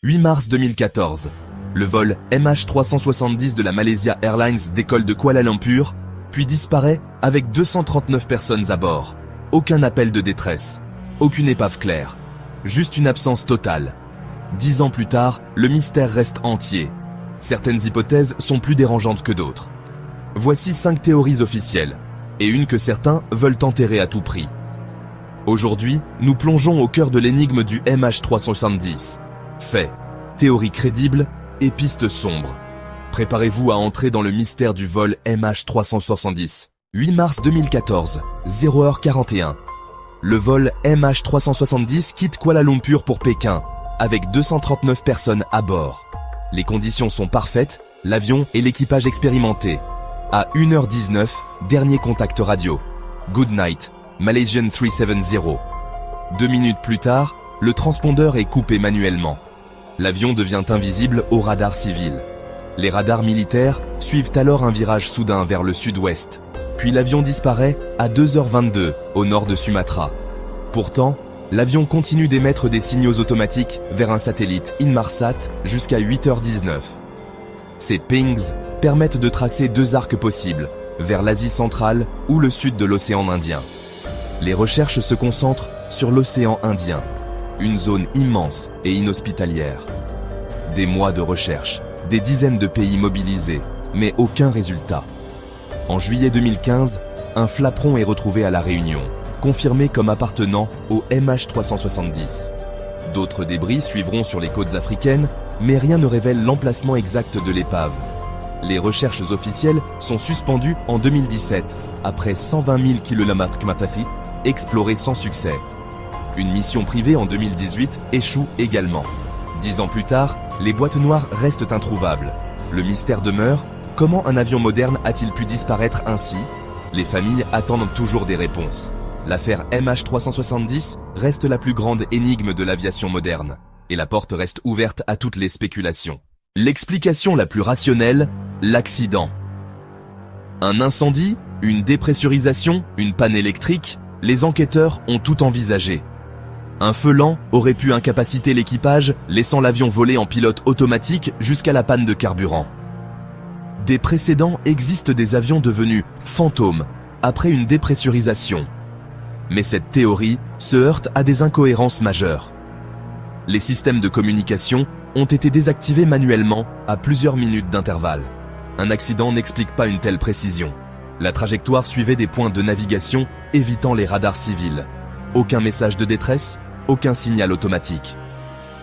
8 mars 2014. Le vol MH370 de la Malaysia Airlines décolle de Kuala Lumpur, puis disparaît avec 239 personnes à bord. Aucun appel de détresse, aucune épave claire, juste une absence totale. 10 ans plus tard, le mystère reste entier. Certaines hypothèses sont plus dérangeantes que d'autres. Voici 5 théories officielles, et une que certains veulent enterrer à tout prix. Aujourd'hui, nous plongeons au cœur de l'énigme du MH370. Faits, théories crédibles et pistes sombres. Préparez-vous à entrer dans le mystère du vol MH370. 8 mars 2014, 0h41. Le vol MH370 quitte Kuala Lumpur pour Pékin, avec 239 personnes à bord. Les conditions sont parfaites, l'avion et l'équipage expérimenté. À 1h19, dernier contact radio. Good night, Malaysian 370. 2 minutes plus tard, le transpondeur est coupé manuellement. L'avion devient invisible aux radars civils. Les radars militaires suivent alors un virage soudain vers le sud-ouest. Puis l'avion disparaît à 2h22 au nord de Sumatra. Pourtant, l'avion continue d'émettre des signaux automatiques vers un satellite Inmarsat jusqu'à 8h19. Ces pings permettent de tracer 2 arcs possibles, vers l'Asie centrale ou le sud de l'océan Indien. Les recherches se concentrent sur l'océan Indien, une zone immense et inhospitalière. Des mois de recherche, des dizaines de pays mobilisés, mais aucun résultat. En juillet 2015, un flaperon est retrouvé à La Réunion, confirmé comme appartenant au MH370. D'autres débris suivront sur les côtes africaines, mais rien ne révèle l'emplacement exact de l'épave. Les recherches officielles sont suspendues en 2017, après 120 000 km explorés sans succès. Une mission privée en 2018 échoue également. 10 ans plus tard, les boîtes noires restent introuvables. Le mystère demeure, comment un avion moderne a-t-il pu disparaître ainsi? Les familles attendent toujours des réponses. L'affaire MH370 reste la plus grande énigme de l'aviation moderne, et la porte reste ouverte à toutes les spéculations. L'explication la plus rationnelle, l'accident. Un incendie, une dépressurisation, une panne électrique, les enquêteurs ont tout envisagé. Un feu lent aurait pu incapaciter l'équipage, laissant l'avion voler en pilote automatique jusqu'à la panne de carburant. Des précédents existent des avions devenus fantômes après une dépressurisation. Mais cette théorie se heurte à des incohérences majeures. Les systèmes de communication ont été désactivés manuellement à plusieurs minutes d'intervalle. Un accident n'explique pas une telle précision. La trajectoire suivait des points de navigation évitant les radars civils. Aucun message de détresse, aucun signal automatique.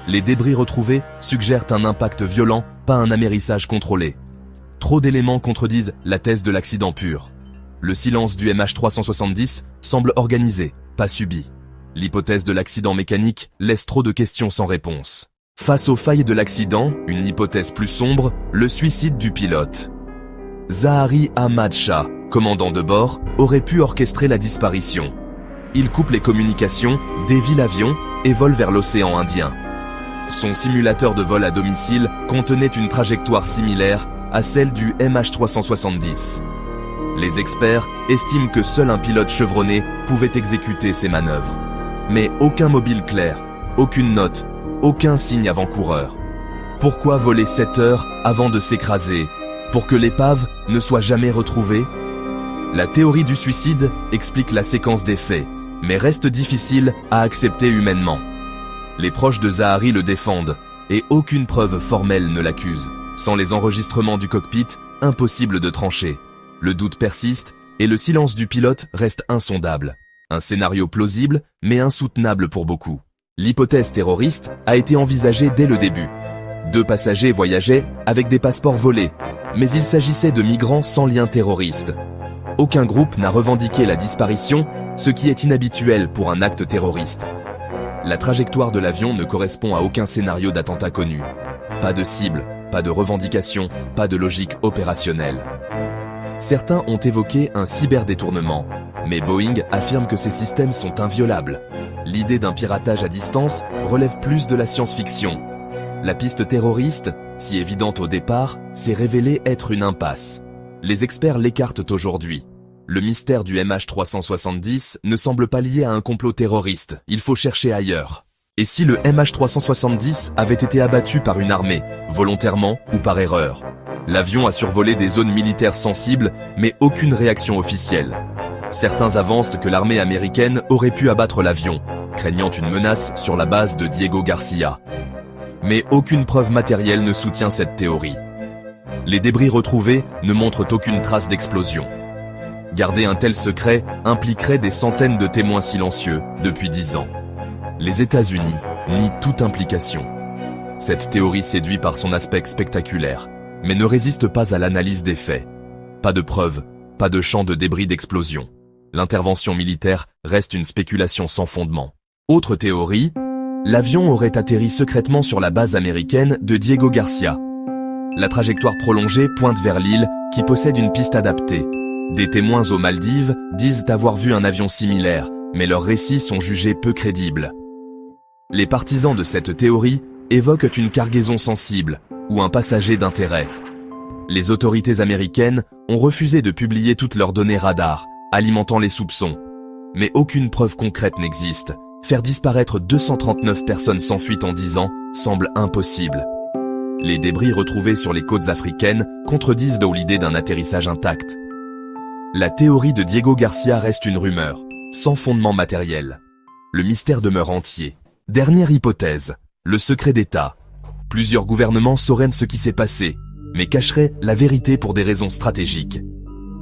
Les débris retrouvés suggèrent un impact violent, pas un amérissage contrôlé. Trop d'éléments contredisent la thèse de l'accident pur. Le silence du MH370 semble organisé, pas subi. L'hypothèse de l'accident mécanique laisse trop de questions sans réponse. Face aux failles de l'accident, une hypothèse plus sombre, le suicide du pilote. Zahari Ahmad Shah, commandant de bord, aurait pu orchestrer la disparition. Il coupe les communications, dévie l'avion et vole vers l'océan Indien. Son simulateur de vol à domicile contenait une trajectoire similaire à celle du MH370. Les experts estiment que seul un pilote chevronné pouvait exécuter ces manœuvres. Mais aucun mobile clair, aucune note, aucun signe avant-coureur. Pourquoi voler 7 heures avant de s'écraser, pour que l'épave ne soit jamais retrouvée? La théorie du suicide explique la séquence des faits, mais reste difficile à accepter humainement. Les proches de Zahari le défendent, et aucune preuve formelle ne l'accuse. Sans les enregistrements du cockpit, impossible de trancher. Le doute persiste, et le silence du pilote reste insondable. Un scénario plausible, mais insoutenable pour beaucoup. L'hypothèse terroriste a été envisagée dès le début. 2 passagers voyageaient avec des passeports volés, mais il s'agissait de migrants sans lien terroriste. Aucun groupe n'a revendiqué la disparition, ce qui est inhabituel pour un acte terroriste. La trajectoire de l'avion ne correspond à aucun scénario d'attentat connu. Pas de cible, pas de revendication, pas de logique opérationnelle. Certains ont évoqué un cyberdétournement, mais Boeing affirme que ces systèmes sont inviolables. L'idée d'un piratage à distance relève plus de la science-fiction. La piste terroriste, si évidente au départ, s'est révélée être une impasse. Les experts l'écartent aujourd'hui. Le mystère du MH370 ne semble pas lié à un complot terroriste, il faut chercher ailleurs. Et si le MH370 avait été abattu par une armée, volontairement ou par erreur? L'avion a survolé des zones militaires sensibles, mais aucune réaction officielle. Certains avancent que l'armée américaine aurait pu abattre l'avion, craignant une menace sur la base de Diego Garcia. Mais aucune preuve matérielle ne soutient cette théorie. Les débris retrouvés ne montrent aucune trace d'explosion. Garder un tel secret impliquerait des centaines de témoins silencieux depuis 10 ans. Les États-Unis nient toute implication. Cette théorie séduit par son aspect spectaculaire, mais ne résiste pas à l'analyse des faits. Pas de preuves, pas de champ de débris d'explosion. L'intervention militaire reste une spéculation sans fondement. Autre théorie, l'avion aurait atterri secrètement sur la base américaine de Diego Garcia. La trajectoire prolongée pointe vers l'île qui possède une piste adaptée. Des témoins aux Maldives disent avoir vu un avion similaire, mais leurs récits sont jugés peu crédibles. Les partisans de cette théorie évoquent une cargaison sensible ou un passager d'intérêt. Les autorités américaines ont refusé de publier toutes leurs données radar, alimentant les soupçons. Mais aucune preuve concrète n'existe. Faire disparaître 239 personnes sans fuite en 10 ans semble impossible. Les débris retrouvés sur les côtes africaines contredisent l'idée d'un atterrissage intact. La théorie de Diego Garcia reste une rumeur, sans fondement matériel. Le mystère demeure entier. Dernière hypothèse, le secret d'État. Plusieurs gouvernements sauraient ce qui s'est passé, mais cacheraient la vérité pour des raisons stratégiques.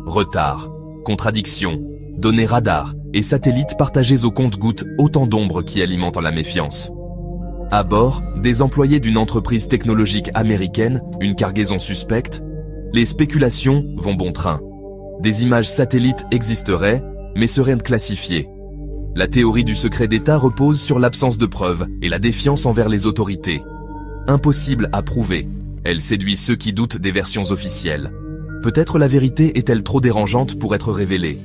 Retard, contradictions, données radar et satellites partagés au compte-gouttes, autant d'ombres qui alimentent la méfiance. À bord, des employés d'une entreprise technologique américaine, une cargaison suspecte, les spéculations vont bon train. Des images satellites existeraient, mais seraient classifiées. La théorie du secret d'État repose sur l'absence de preuves et la défiance envers les autorités. Impossible à prouver, elle séduit ceux qui doutent des versions officielles. Peut-être la vérité est-elle trop dérangeante pour être révélée.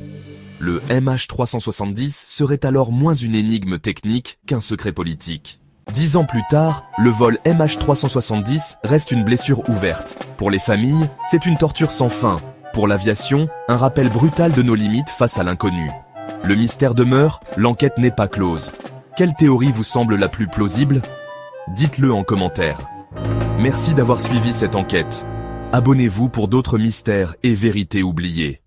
Le MH370 serait alors moins une énigme technique qu'un secret politique. 10 ans plus tard, le vol MH370 reste une blessure ouverte. Pour les familles, c'est une torture sans fin. Pour l'aviation, un rappel brutal de nos limites face à l'inconnu. Le mystère demeure, l'enquête n'est pas close. Quelle théorie vous semble la plus plausible? Dites-le en commentaire. Merci d'avoir suivi cette enquête. Abonnez-vous pour d'autres mystères et vérités oubliées.